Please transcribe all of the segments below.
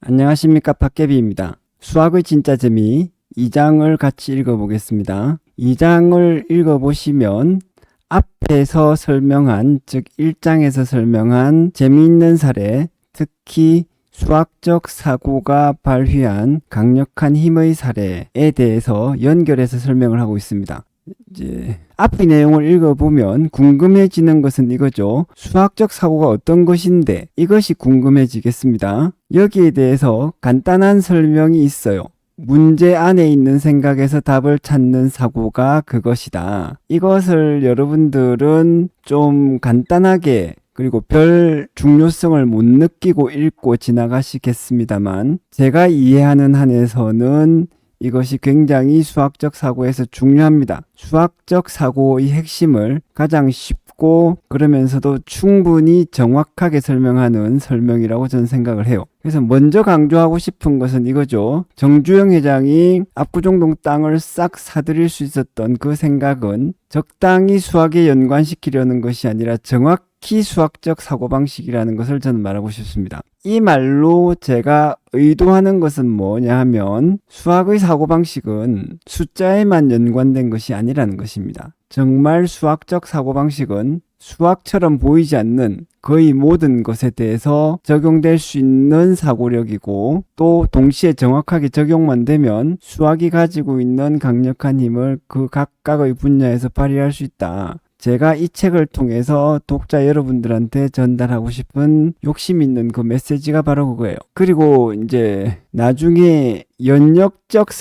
안녕하십니까, 팟캐비입니다. 수학의 진짜 재미 2장을 같이 읽어보겠습니다. 2장을 읽어보시면 앞에서 설명한, 즉 1장에서 설명한 재미있는 사례, 특히 수학적 사고가 발휘한 강력한 힘의 사례에 대해서 연결해서 설명을 하고 있습니다. 이제 앞의 내용을 읽어보면 궁금해지는 것은 이거죠. 수학적 사고가 어떤 것인데 이것이 궁금해지겠습니다. 여기에 대해서 간단한 설명이 있어요. 문제 안에 있는 생각에서 답을 찾는 사고가 그것이다. 이것을 여러분들은 좀 간단하게 그리고 별 중요성을 못 느끼고 읽고 지나가시겠습니다만 제가 이해하는 한에서는 이것이 굉장히 수학적 사고에서 중요합니다. 수학적 사고의 핵심을 가장 쉽고 그러면서도 충분히 정확하게 설명하는 설명이라고 저는 생각을 해요. 그래서 먼저 강조하고 싶은 것은 이거죠. 정주영 회장이 압구정동 땅을 싹 사들일 수 있었던 그 생각은 적당히 수학에 연관시키려는 것이 아니라 정확히 수학적 사고방식이라는 것을 저는 말하고 싶습니다. 이 말로 제가 의도하는 것은 뭐냐 하면 수학의 사고방식은 숫자에만 연관된 것이 아니라는 것입니다. 정말 수학적 사고방식은 수학처럼 보이지 않는 거의 모든 것에 대해서 적용될 수 있는 사고력이고 또 동시에 정확하게 적용만 되면 수학이 가지고 있는 강력한 힘을 그 각각의 분야에서 발휘할 수 있다. 제가 이 책을 통해서 독자 여러분들한테 전달하고 싶은 욕심 있는 그 메시지가 바로 그거예요. 그리고 이제 나중에 연역적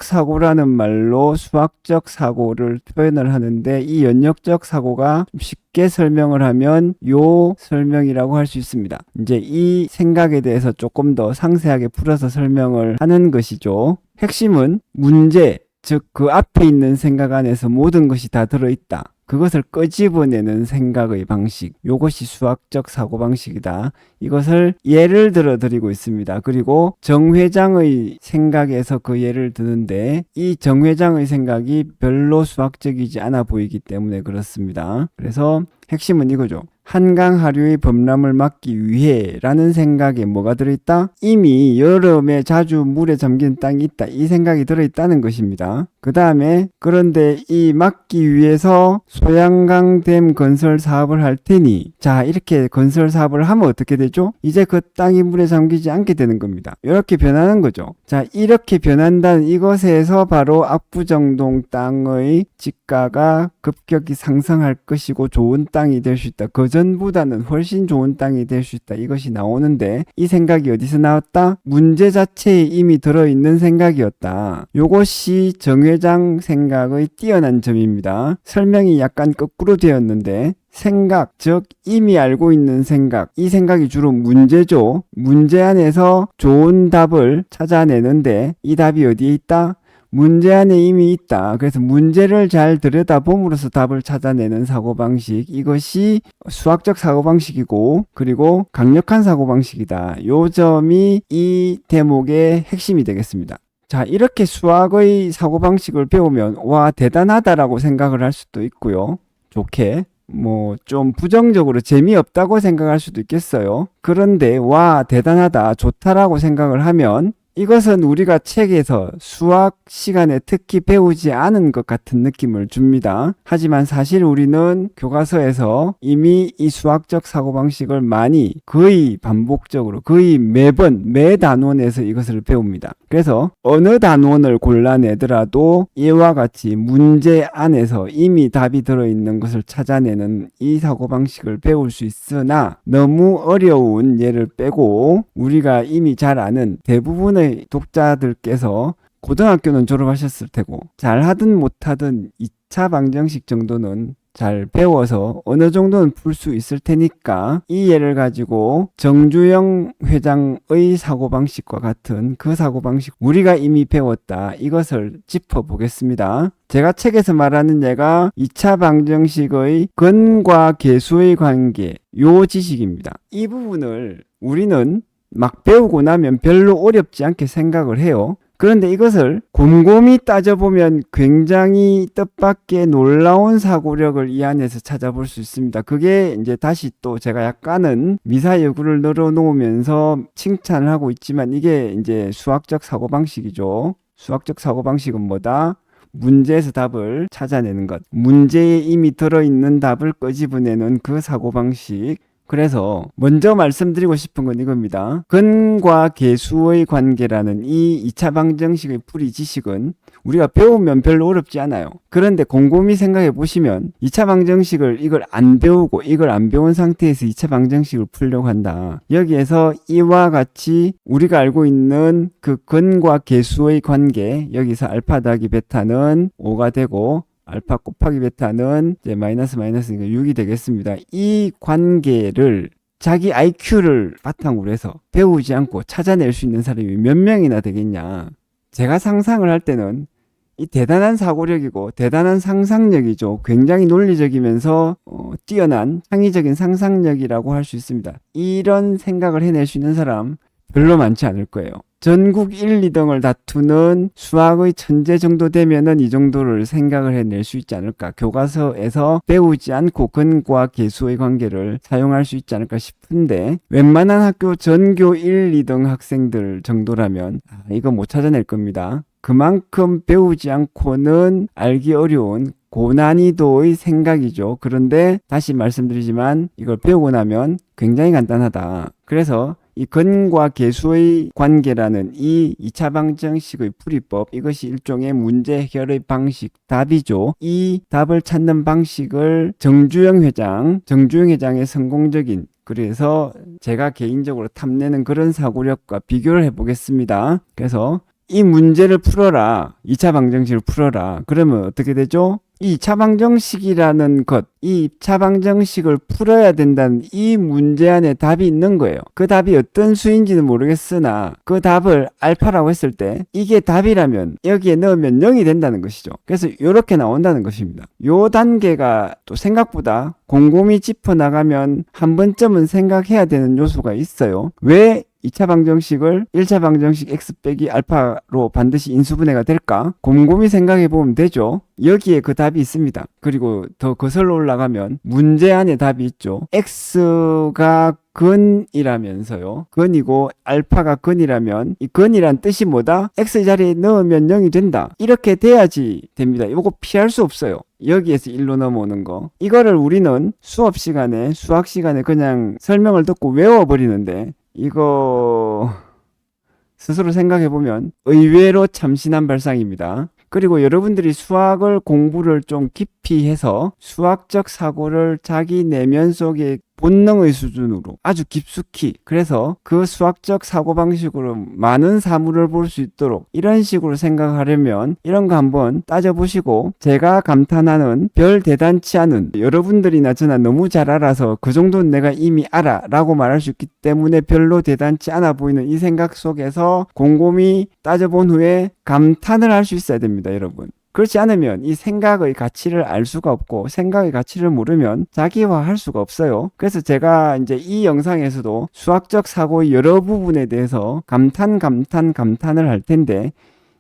사고라는 말로 수학적 사고를 표현을 하는데 이 연역적 사고가 쉽게 설명을 하면 요 설명이라고 할 수 있습니다. 이제 이 생각에 대해서 조금 더 상세하게 풀어서 설명을 하는 것이죠. 핵심은 문제, 즉 그 앞에 있는 생각 안에서 모든 것이 다 들어있다. 그것을 끄집어내는 생각의 방식, 이것이 수학적 사고방식이다. 이것을 예를 들어 드리고 있습니다. 그리고 정 회장의 생각에서 그 예를 드는데 이 정 회장의 생각이 별로 수학적이지 않아 보이기 때문에 그렇습니다. 그래서 핵심은 이거죠. 한강 하류의 범람을 막기 위해 라는 생각에 뭐가 들어있다? 이미 여름에 자주 물에 잠긴 땅이 있다. 이 생각이 들어있다는 것입니다. 그 다음에 그런데 이 막기 위해서 소양강댐 건설 사업을 할 테니 자 이렇게 건설 사업을 하면 어떻게 되죠? 이제 그 땅이 물에 잠기지 않게 되는 겁니다. 이렇게 변하는 거죠. 자 이렇게 변한다는 이것에서 바로 압구정동 땅의 지가가 급격히 상승할 것이고 좋은 땅이 될 수 있다. 그전보다는 훨씬 좋은 땅이 될 수 있다. 이것이 나오는데 이 생각이 어디서 나왔다? 문제 자체에 이미 들어있는 생각이었다. 이것이 정 회장 생각의 뛰어난 점입니다. 설명이 약간 거꾸로 되었는데 생각, 즉 이미 알고 있는 생각, 이 생각이 주로 문제죠. 문제 안에서 좋은 답을 찾아내는데 이 답이 어디에 있다? 문제 안에 이미 있다. 그래서 문제를 잘 들여다봄으로써 답을 찾아내는 사고방식, 이것이 수학적 사고방식이고 그리고 강력한 사고방식이다. 요 점이 이 대목의 핵심이 되겠습니다. 자, 이렇게 수학의 사고방식을 배우면 와 대단하다라고 생각을 할 수도 있고요. 좋게 좀 부정적으로 재미없다고 생각할 수도 있겠어요. 그런데 와 대단하다 좋다라고 생각을 하면 이것은 우리가 책에서 수학 시간에 특히 배우지 않은 것 같은 느낌을 줍니다. 하지만 사실 우리는 교과서에서 이미 이 수학적 사고방식을 많이 거의 반복적으로 거의 매번 매 단원에서 이것을 배웁니다. 그래서 어느 단원을 골라내더라도 이와 같이 문제 안에서 이미 답이 들어있는 것을 찾아내는 이 사고방식을 배울 수 있으나 너무 어려운 예를 빼고 우리가 이미 잘 아는 대부분의 독자들께서 고등학교는 졸업하셨을 테고 잘하든 못하든 2차 방정식 정도는 잘 배워서 어느 정도는 풀 수 있을 테니까 이 예를 가지고 정주영 회장의 사고방식과 같은 그 사고방식 우리가 이미 배웠다. 이것을 짚어보겠습니다. 제가 책에서 말하는 예가 2차 방정식의 근과 계수의 관계 요 지식입니다. 이 부분을 우리는 막 배우고 나면 별로 어렵지 않게 생각을 해요. 그런데 이것을 곰곰이 따져보면 굉장히 뜻밖의 놀라운 사고력을 이 안에서 찾아볼 수 있습니다. 그게 이제 다시 또 제가 약간은 미사여구를 늘어놓으면서 칭찬을 하고 있지만 이게 이제 수학적 사고방식이죠. 수학적 사고방식은 뭐다? 문제에서 답을 찾아내는 것. 문제에 이미 들어있는 답을 끄집어내는 그 사고방식. 그래서 먼저 말씀드리고 싶은 건 이겁니다. 근과 계수의 관계라는 이 2차 방정식의 풀이 지식은 우리가 배우면 별로 어렵지 않아요. 그런데 곰곰이 생각해 보시면 2차 방정식을 이걸 안 배우고 이걸 안 배운 상태에서 2차 방정식을 풀려고 한다. 여기에서 이와 같이 우리가 알고 있는 그 근과 계수의 관계, 여기서 알파 더하기 베타는 5가 되고 알파 곱하기 베타는 이제 마이너스니까 6이 되겠습니다. 이 관계를 자기 IQ를 바탕으로 해서 배우지 않고 찾아낼 수 있는 사람이 몇 명이나 되겠냐. 제가 상상을 할 때는 이 대단한 사고력이고 대단한 상상력이죠. 굉장히 논리적이면서 뛰어난 창의적인 상상력이라고 할 수 있습니다. 이런 생각을 해낼 수 있는 사람 별로 많지 않을 거예요. 전국 1, 2등을 다투는 수학의 천재 정도 되면은 이 정도를 생각을 해낼 수 있지 않을까. 교과서에서 배우지 않고 근과 계수의 관계를 사용할 수 있지 않을까 싶은데 웬만한 학교 전교 1, 2등 학생들 정도라면 이거 못 찾아낼 겁니다. 그만큼 배우지 않고는 알기 어려운 고난이도의 생각이죠. 그런데 다시 말씀드리지만 이걸 배우고 나면 굉장히 간단하다. 그래서 이 근과 계수의 관계라는 이 2차 방정식의 풀이법, 이것이 일종의 문제 해결의 방식, 답이죠. 이 답을 찾는 방식을 정주영 회장의 성공적인, 그래서 제가 개인적으로 탐내는 그런 사고력과 비교를 해보겠습니다. 그래서 이 문제를 풀어라. 2차 방정식을 풀어라. 그러면 어떻게 되죠? 이 2차 방정식이라는 것, 이 2차 방정식을 풀어야 된다는 이 문제 안에 답이 있는 거예요. 그 답이 어떤 수인지는 모르겠으나 그 답을 알파라고 했을 때 이게 답이라면 여기에 넣으면 0이 된다는 것이죠. 그래서 이렇게 나온다는 것입니다. 요 단계가 또 생각보다 곰곰이 짚어나가면 한 번쯤은 생각해야 되는 요소가 있어요. 왜 2차 방정식을 1차 방정식 x 빼기 알파로 반드시 인수분해가 될까? 곰곰이 생각해 보면 되죠. 여기에 그 답이 있습니다. 그리고 더 거슬러 올라가면 문제 안에 답이 있죠. x가 근이라면서요. 근이고 알파가 근이라면 이 근이란 뜻이 뭐다? x 자리에 넣으면 0이 된다. 이렇게 돼야지 됩니다. 이거 피할 수 없어요. 여기에서 1로 넘어오는 거. 이거를 우리는 수학 시간에 그냥 설명을 듣고 외워버리는데 이거 스스로 생각해보면 의외로 참신한 발상입니다. 그리고 여러분들이 수학을 공부를 좀 깊이 해서 수학적 사고를 자기 내면 속에 본능의 수준으로 아주 깊숙이, 그래서 그 수학적 사고방식으로 많은 사물을 볼 수 있도록 이런 식으로 생각하려면 이런 거 한번 따져보시고, 제가 감탄하는 별 대단치 않은, 여러분들이나 저나 너무 잘 알아서 그 정도는 내가 이미 알아 라고 말할 수 있기 때문에 별로 대단치 않아 보이는 이 생각 속에서 곰곰이 따져본 후에 감탄을 할 수 있어야 됩니다, 여러분. 그렇지 않으면 이 생각의 가치를 알 수가 없고, 생각의 가치를 모르면 자기화할 수가 없어요. 그래서 제가 이제 이 영상에서도 수학적 사고의 여러 부분에 대해서 감탄을 할 텐데,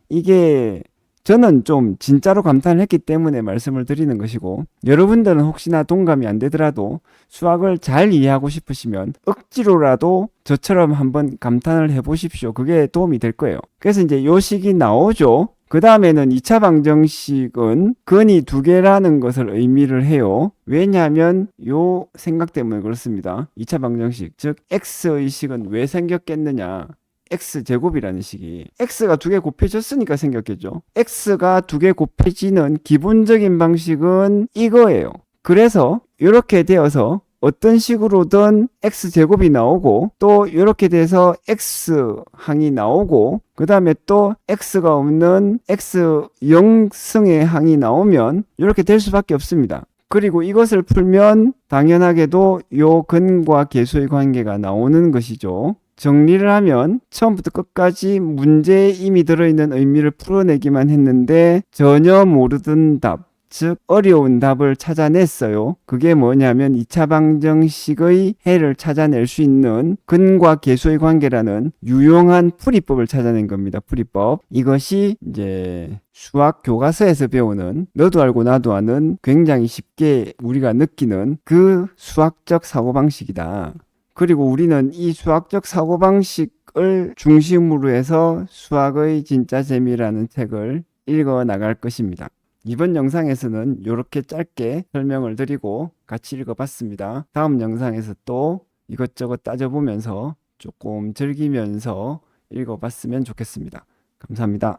이게 저는 좀 진짜로 감탄을 했기 때문에 말씀을 드리는 것이고, 여러분들은 혹시나 동감이 안 되더라도 수학을 잘 이해하고 싶으시면 억지로라도 저처럼 한번 감탄을 해보십시오. 그게 도움이 될 거예요. 그래서 이제 요 식이 나오죠. 그 다음에는 2차 방정식은 근이 2개라는 것을 의미를 해요. 왜냐하면 요 생각 때문에 그렇습니다. 2차 방정식, 즉 x의 식은 왜 생겼겠느냐. x제곱이라는 식이 x가 2개 곱해졌으니까 생겼겠죠. x가 2개 곱해지는 기본적인 방식은 이거예요. 그래서 이렇게 되어서 어떤 식으로든 x제곱이 나오고, 또 이렇게 돼서 x항이 나오고, 그 다음에 또 x가 없는 x0승의 항이 나오면 이렇게 될 수밖에 없습니다. 그리고 이것을 풀면 당연하게도 요 근과 계수의 관계가 나오는 것이죠. 정리를 하면 처음부터 끝까지 문제에 이미 들어있는 의미를 풀어내기만 했는데 전혀 모르던 답, 즉 어려운 답을 찾아냈어요. 그게 뭐냐면 2차 방정식의 해를 찾아낼 수 있는 근과 계수의 관계라는 유용한 풀이법을 찾아낸 겁니다. 풀이법. 이것이 이제 수학 교과서에서 배우는 너도 알고 나도 아는 굉장히 쉽게 우리가 느끼는 그 수학적 사고방식이다. 그리고 우리는 이 수학적 사고방식을 중심으로 해서 수학의 진짜 재미라는 책을 읽어 나갈 것입니다. 이번 영상에서는 이렇게 짧게 설명을 드리고 같이 읽어봤습니다. 다음 영상에서 또 이것저것 따져보면서 조금 즐기면서 읽어봤으면 좋겠습니다. 감사합니다.